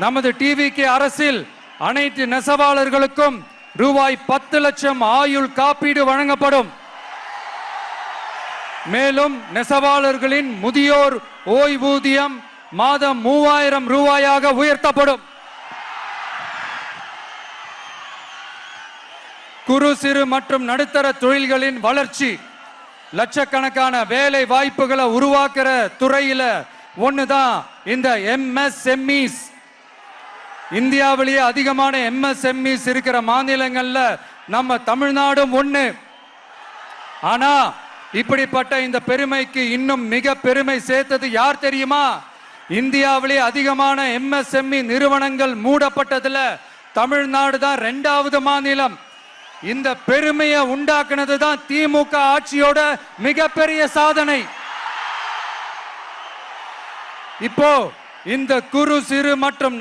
நமது டிவிகே அரசில் அனைத்து நெசவாளர்களுக்கும் ரூபாய் 10 லட்சம் ஆயுள் காப்பீடு வழங்கப்படும். மேலும் நெசவாளர்களின் முதியோர் ஓய்வூதியம் மாதம் 3000 ரூபாயாக உயர்த்தப்படும். குறு சிறு மற்றும் நடுத்தர தொழில்களின் வளர்ச்சி, லட்சக்கணக்கான வேலை வாய்ப்புகளை உருவாக்குற துறையில ஒண்ணுதான் இந்த எம்எஸ்எம்இஸ். இந்தியாவிலேயே அதிகமான எம்எஸ்எம்இஸ் இருக்கிற மாநிலங்கள்ல நம்ம தமிழ்நாடும் ஒண்ணு. ஆனா இப்படிப்பட்ட இந்த பெருமைக்கு இன்னும் மிக பெருமை சேர்த்தது யார் தெரியுமா? இந்தியாவிலே அதிகமான எம்எஸ்எம்இ நிறுவனங்கள் மூடப்பட்டதுல தமிழ்நாடு தான் 2வது மாநிலம். இந்த பெருமையை உண்டாக்குனது தான் திமுக ஆட்சியோட மிகப்பெரிய சாதனை. இப்போ இந்த குறு சிறு மற்றும்